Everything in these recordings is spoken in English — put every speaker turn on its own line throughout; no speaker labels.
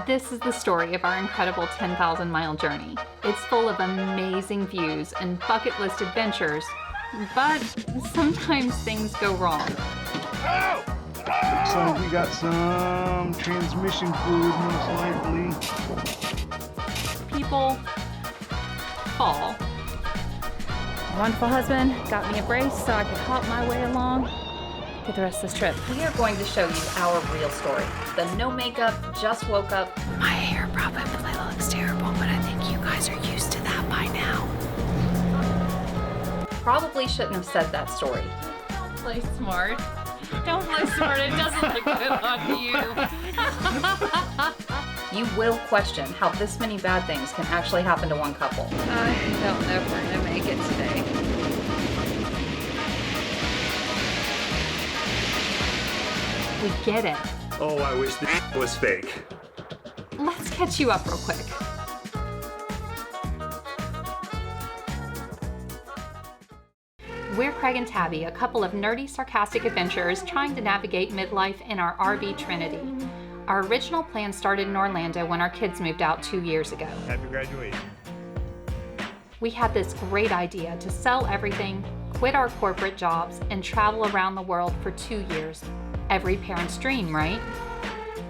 This is the story of our incredible 10,000-mile journey. It's full of amazing views and bucket list adventures, but sometimes things go wrong.
Oh! Oh! Looks like we got some transmission fluid, most likely.
People fall. My wonderful husband got me a brace so I could hop my way along. Get the rest of this trip. We are going to show you our real story. The no makeup, just woke up. My hair probably looks terrible, but I think you guys are used to that by now. Probably shouldn't have said that story. Don't play smart. Don't play smart, it doesn't look good on you. You will question how this many bad things can actually happen to one couple. I don't know if we're gonna make it today. We get it.
Oh, I wish this was fake.
Let's catch you up real quick. We're Craig and Tabby, a couple of nerdy, sarcastic adventurers trying to navigate midlife in our RV Trinity. Our original plan started in Orlando when our kids moved out 2 years ago.
Happy graduation.
We had this great idea to sell everything, quit our corporate jobs, and travel around the world for 2 years. Every parent's dream, right?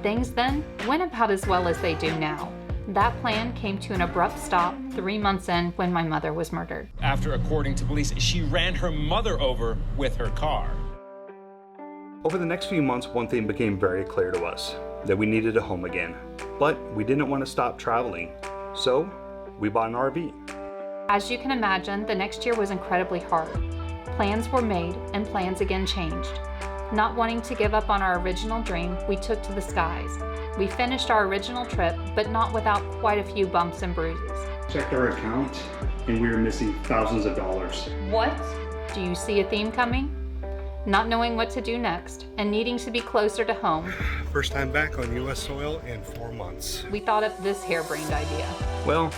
Things then went about as well as they do now. That plan came to an abrupt stop 3 months in when my mother was murdered.
After, according to police, she ran her mother over with her car.
Over the next few months, one thing became very clear to us, that we needed a home again. But we didn't want to stop traveling, so we bought an RV.
As you can imagine, the next year was incredibly hard. Plans were made and plans again changed. Not wanting to give up on our original dream, we took to the skies. We finished our original trip, but not without quite a few bumps and bruises.
Checked our account, and we were missing thousands of dollars.
What? Do you see a theme coming? Not knowing what to do next, and needing to be closer to home.
First time back on U.S. soil in 4 months.
We thought of this harebrained idea.
Well,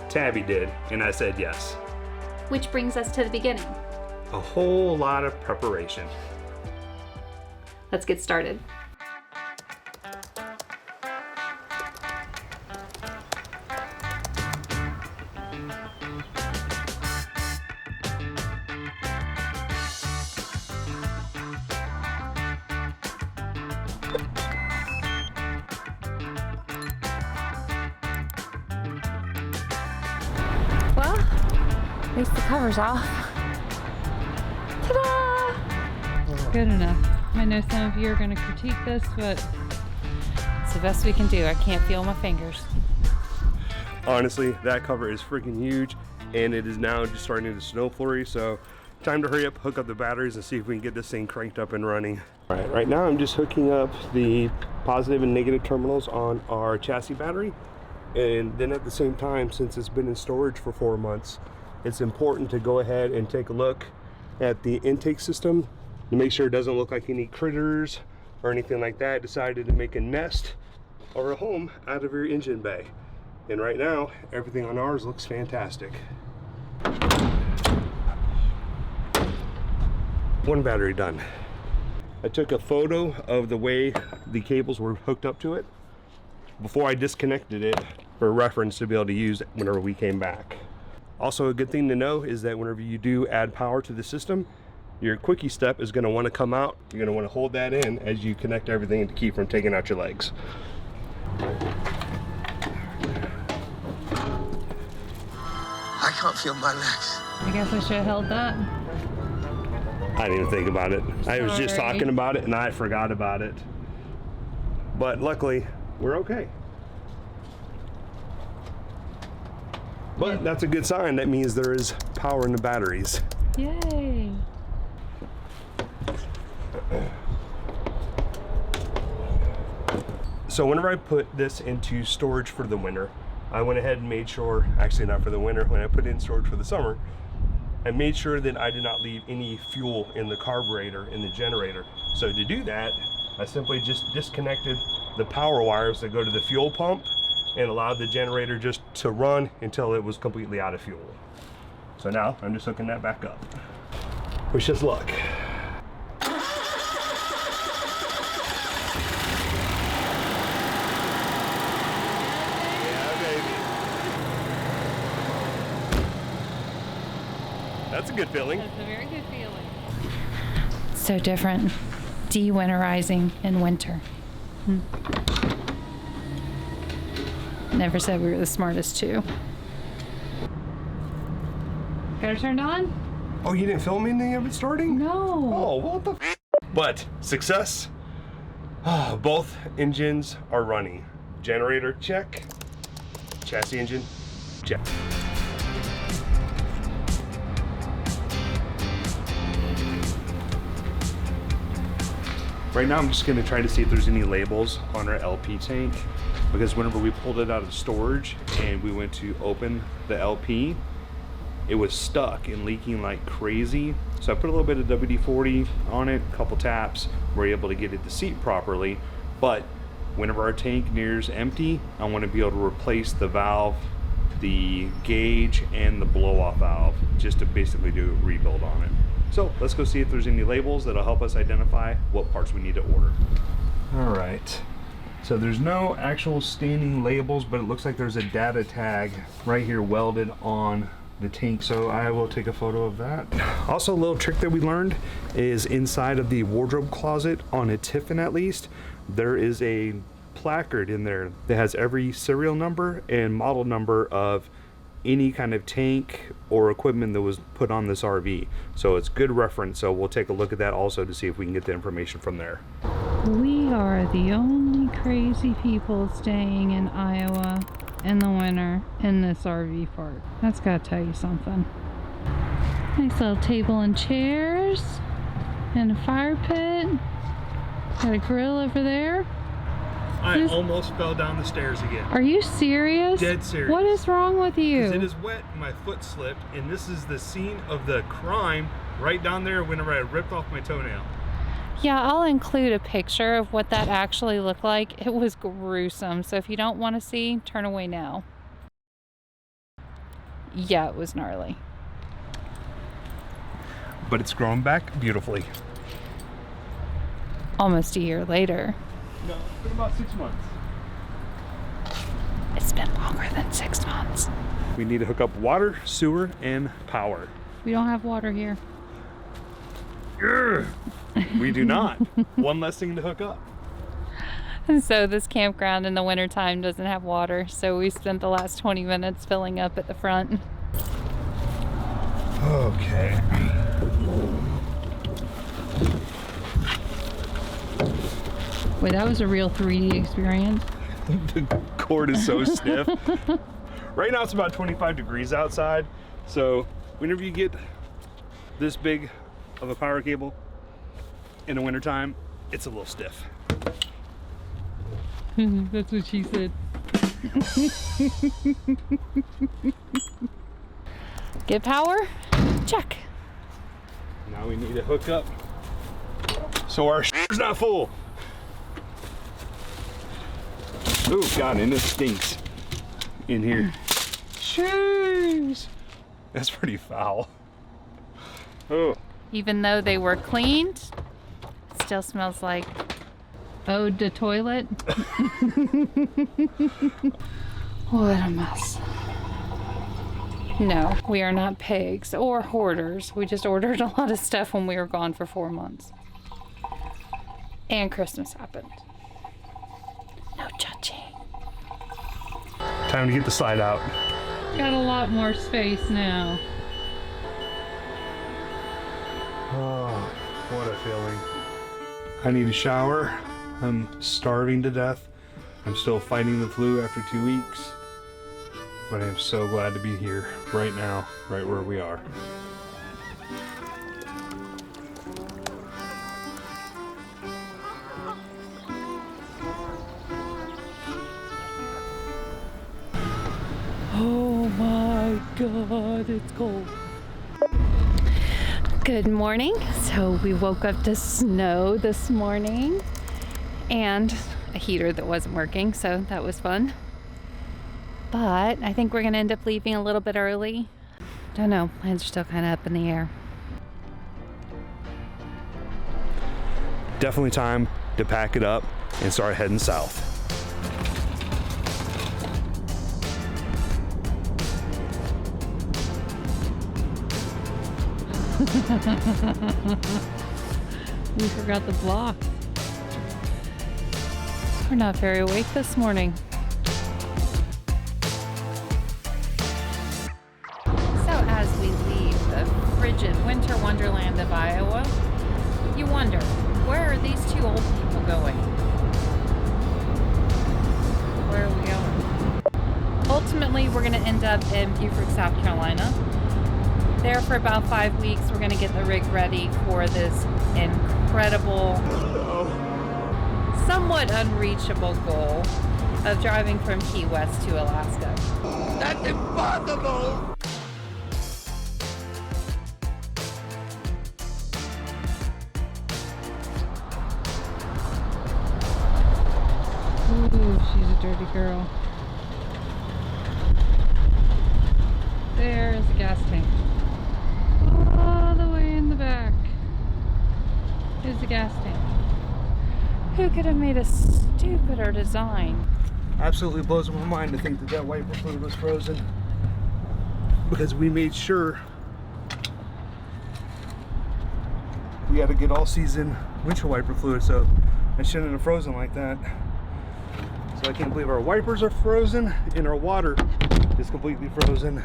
Tabby did, and I said yes.
Which brings us to the beginning.
A whole lot of preparation.
Let's get started. Well, at least the cover's off. Ta-da! Good enough. I know some of you are going to critique this, but it's the best we can do. I can't feel my fingers.
Honestly, that cover is freaking huge, and it is now just starting to snow flurry, so time to hurry up, hook up the batteries, and see if we can get this thing cranked up and running. All right, right now I'm just hooking up the positive and negative terminals on our chassis battery, and then at the same time, since it's been in storage for 4 months, it's important to go ahead and take a look at the intake system to make sure it doesn't look like any critters or anything like that decided to make a nest or a home out of your engine bay. And right now, everything on ours looks fantastic. One battery done. I took a photo of the way the cables were hooked up to it before I disconnected it for reference to be able to use it whenever we came back. Also, a good thing to know is that whenever you do add power to the system, your quickie step is going to want to come out. You're going to want to hold that in as you connect everything to keep from taking out your legs.
I can't feel my legs.
I guess I should have held that.
I didn't even think about it. I was just
Sorry.
talking about it and I forgot about it. But luckily, we're okay. But that's a good sign. That means there is power in the batteries.
Yay!
So whenever I put this into storage for the winter, I went ahead and made sure, actually not for the winter, when I put it in storage for the summer, I made sure that I did not leave any fuel in the carburetor in the generator. So to do that, I simply just disconnected the power wires that go to the fuel pump and allowed the generator just to run until it was completely out of fuel. So now I'm just hooking that back up. Wish us luck. That's a good feeling.
That's a very good feeling. So different. De-winterizing in winter. Never said we were the smartest too. Got it turned on?
Oh, you didn't film anything of it starting?
No.
Oh, what the f? But success. Both engines are running. Generator, check. Chassis engine, check. Right now I'm just gonna try to see if there's any labels on our LP tank, because whenever we pulled it out of storage and we went to open the LP, it was stuck and leaking like crazy. So I put a little bit of WD-40 on it, a couple taps, we're able to get it to seat properly. But whenever our tank nears empty, I want to be able to replace the valve, the gauge, and the blow-off valve, just to basically do a rebuild on it. So let's go see if there's any labels that'll help us identify what parts we need to order. All right, so there's no actual standing labels, but it looks like there's a data tag right here welded on the tank, so I will take a photo of that. Also, a little trick that we learned is inside of the wardrobe closet, on a Tiffin at least, there is a placard in there that has every serial number and model number of any kind of tank or equipment that was put on this RV. So it's good reference, so we'll take a look at that also to see if we can get the information from there.
We are the only crazy people staying in Iowa in the winter in this RV park. That's gotta tell you something. Nice little table and chairs and a fire pit. Got a grill over there.
I almost fell down the stairs again.
Are you serious?
Dead serious.
What is wrong with you?
It is wet and my foot slipped, and this is the scene of the crime right down there whenever I ripped off my toenail.
Yeah, I'll include a picture of what that actually looked like. It was gruesome, so if you don't want to see, turn away now. Yeah, it was gnarly.
But it's grown back beautifully.
Almost a year later.
No, it's been about 6 months.
It's been longer than 6 months.
We need to hook up water, sewer, and power.
We don't have water here.
We do not. One less thing to hook up.
And so this campground in the wintertime doesn't have water, so we spent the last 20 minutes filling up at the front.
Okay.
Wait, that was a real 3D experience.
The cord is so stiff. Right now it's about 25 degrees outside, so whenever you get this big of a power cable in the wintertime, it's a little stiff.
That's what she said. Get power? Check.
Now we need to hook up so our is not full. Oh God, and it stinks in here. Jeez. That's pretty foul. Oh.
Even though they were cleaned, it still smells like ode to toilet. What a mess. No, we are not pigs or hoarders. We just ordered a lot of stuff when we were gone for 4 months. And Christmas happened. No judging.
Time to get the slide out.
Got a lot more space now.
Oh, what a feeling. I need a shower. I'm starving to death. I'm still fighting the flu after 2 weeks. But I am so glad to be here right now, right where we are.
Oh my God, it's cold. Good morning. So we woke up to snow this morning and a heater that wasn't working, so that was fun. But I think we're gonna end up leaving a little bit early. Don't know, plans are still kind of up in the air.
Definitely time to pack it up and start heading south.
We forgot the block. We're not very awake this morning. So as we leave the frigid winter wonderland of Iowa, you wonder, where are these two old people going? Where are we going? Ultimately, we're going to end up in Beaufort, South Carolina. There for about 5 weeks, we're going to get the rig ready for this incredible, somewhat unreachable goal of driving from Key West to Alaska.
That's impossible!
Ooh, she's a dirty girl. There's the gas tank. All the way in the back is the gas tank. Who could have made a stupider design?
Absolutely blows my mind to think that that wiper fluid was frozen, because we made sure we had to get all season windshield wiper fluid, so it shouldn't have frozen like that. So I can't believe our wipers are frozen and our water is completely frozen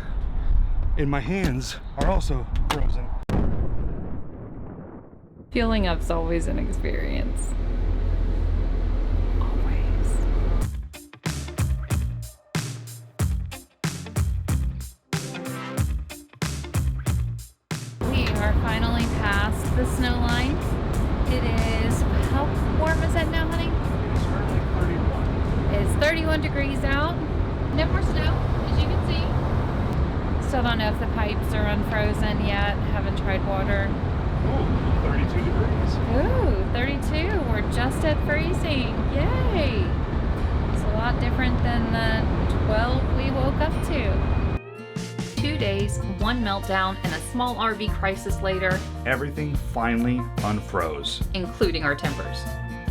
and my hands are also frozen.
Fueling up's always an experience. Always. We are finally past the snow line. It is, how warm is it now, honey?
It's currently 31.
It's 31 degrees out. No more snow, as you can see. Still don't know if the pipes are unfrozen yet. Haven't tried water.
Ooh, 32 degrees.
Ooh, 32. We're just at freezing. Yay! It's a lot different than the 12 we woke up to. 2 days, one meltdown, and a small RV crisis later,
Everything finally unfroze.
including our tempers,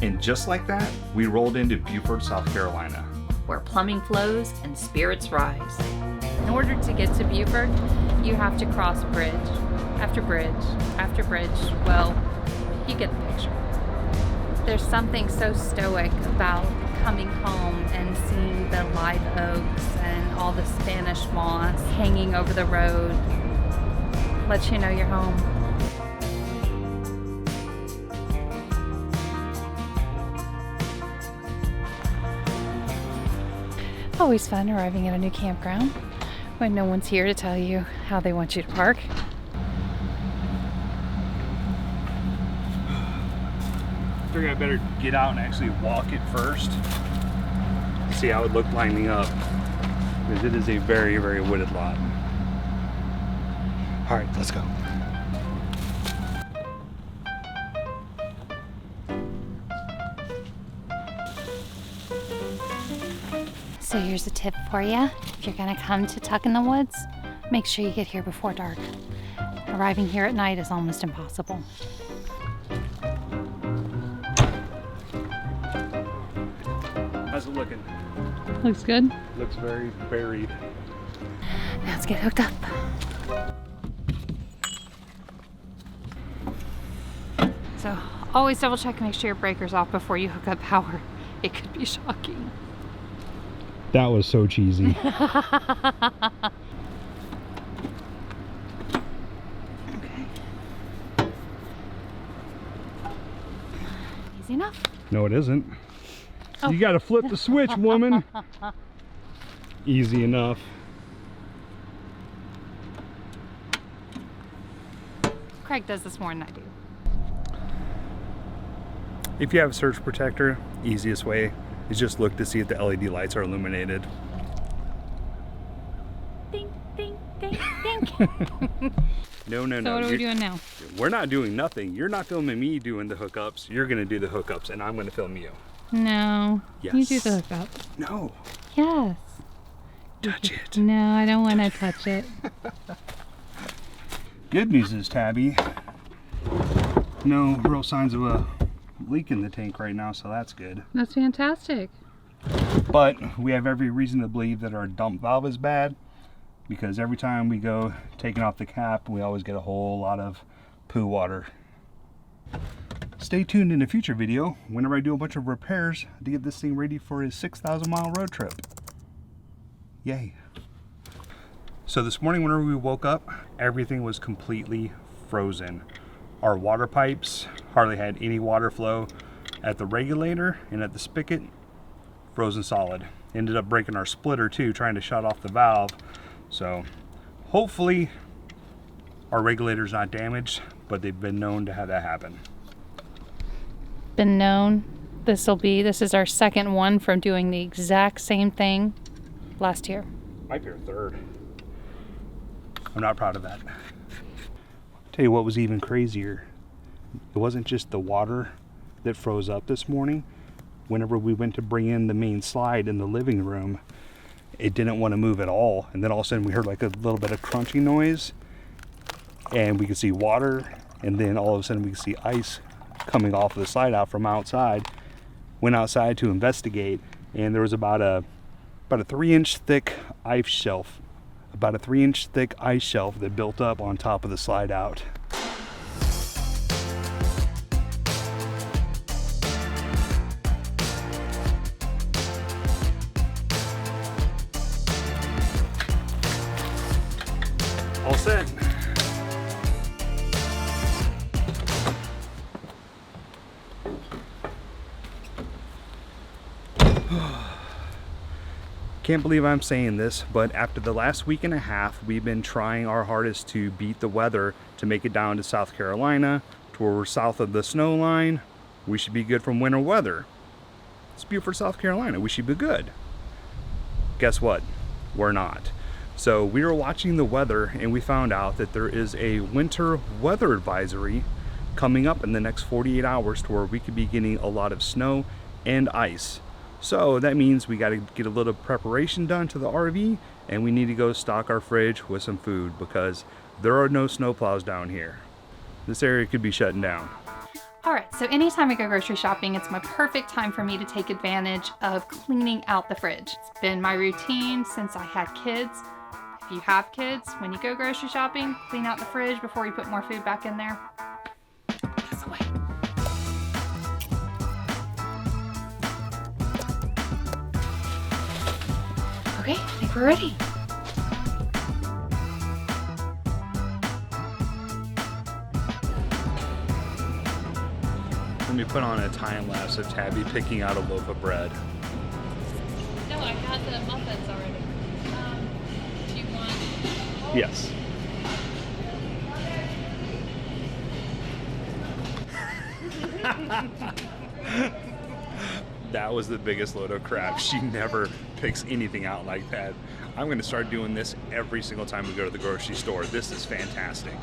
And just like that, we rolled into Beaufort, South Carolina.
where plumbing flows and spirits rise. In order to get to Beaufort, you have to cross bridge after bridge after bridge. Well, you get the picture. There's something so stoic about coming home and seeing the live oaks and all the Spanish moss hanging over the road. Lets you know you're home. Always fun arriving at a new campground when no one's here to tell you how they want you to park.
I figured I better get out and actually walk it first. See how it looked lining up. Because it is a very, very wooded lot. Alright, let's go.
So here's a tip for you. If you're gonna come to Tuck in the Woods, make sure you get here before dark. Arriving here at night is almost impossible.
How's it looking?
Looks good.
Looks very buried.
Now let's get hooked up. So always double check and make sure your breaker's off before you hook up power. It could be shocking.
That was so cheesy.
Okay. Easy enough.
No, it isn't.
Oh.
You gotta flip the switch, woman. Easy enough.
Craig does this more than I do.
If you have a surge protector, easiest way is just look to see if the LED lights are illuminated.
Ding, ding, ding, ding.
No, no,
So
no.
what are we doing now?
We're not doing nothing. You're not filming me doing the hookups. You're gonna do the hookups, and I'm gonna film you.
No. You do
Yes.
the hookup.
No,
Yes.
touch it.
No, I don't want to touch it.
Good news is, Tabby, no real signs of a leak in the tank right now, so that's good.
That's fantastic.
But we have every reason to believe that our dump valve is bad, because every time we go taking off the cap, we always get a whole lot of poo water. Stay tuned in a future video whenever I do a bunch of repairs to get this thing ready for his 6,000-mile road trip. Yay. So this morning whenever we woke up, everything was completely frozen. Our water pipes hardly had any water flow. At the regulator and at the spigot, frozen solid. Ended up breaking our splitter too, trying to shut off the valve. So hopefully our regulator's not damaged, but they've been known to have that happen.
Been known. This is our second one from doing the exact same thing last year.
Might be our third. I'm not proud of that. Tell you what was even crazier. It wasn't just the water that froze up this morning. Whenever we went to bring in the main slide in the living room, it didn't want to move at all. And then all of a sudden we heard like a little bit of crunching noise and we could see water, and then all of a sudden we could see ice coming off of the slide out from outside. Went outside to investigate, and there was about a 3-inch thick ice shelf, that built up on top of the slide out. All set. Can't believe I'm saying this, but after the last week and a half, we've been trying our hardest to beat the weather to make it down to South Carolina, to where we're south of the snow line. We should be good from winter weather. It's Beaufort, South Carolina. We should be good. Guess what? We're not. So we were watching the weather and we found out that there is a winter weather advisory coming up in the next 48 hours to where we could be getting a lot of snow and ice. So that means we got to get a little preparation done to the RV, and we need to go stock our fridge with some food because there are no snowplows down here. This area could be shutting down.
All right, so anytime I go grocery shopping, it's my perfect time for me to take advantage of cleaning out the fridge. It's been my routine since I had kids. If you have kids, when you go grocery shopping, clean out the fridge before you put more food back in there. Pass away. Okay, I think we're ready.
Let me put on a time lapse of Tabby picking out a loaf of bread.
No, I got the muffins already. Do you want?
Yes. That was the biggest load of crap. She never picks anything out like that. I'm going to start doing this every single time we go to the grocery store. This is fantastic.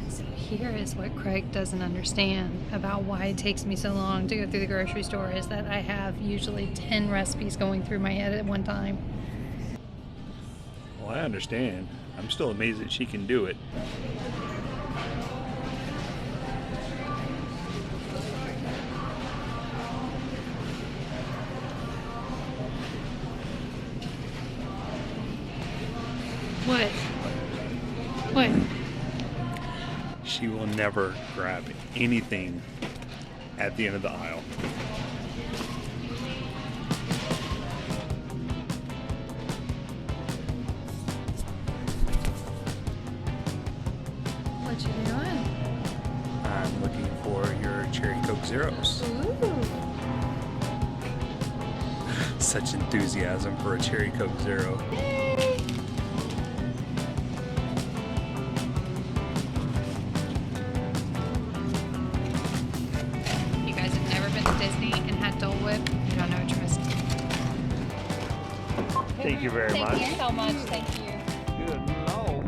So here is what Craig doesn't understand about why it takes me so long to go through the grocery store, is that I have usually 10 recipes going through my head at one time.
Well, I understand. I'm still amazed that she can do it.
What? What?
She will never grab anything at the end of the aisle.
What you doing?
I'm looking for your Cherry Coke Zeros.
Ooh.
Such enthusiasm for a Cherry Coke Zero.
You guys have never been to Disney and had Dole Whip? You don't know what you're missing.
Thank you very much.
Thank you so much. Thank you.
Good Lord.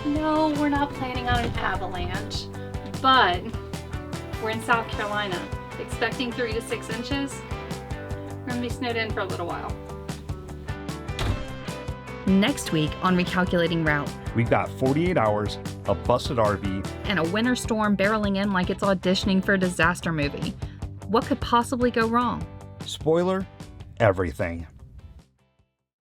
No, we're not planning on an avalanche, but we're in South Carolina, expecting 3 to 6 inches. We're gonna be snowed in for a little while.
Next week on Recalculating Route.
We've got 48 hours, a busted RV,
And a winter storm barreling in like it's auditioning for a disaster movie. What could possibly go wrong?
Spoiler, everything.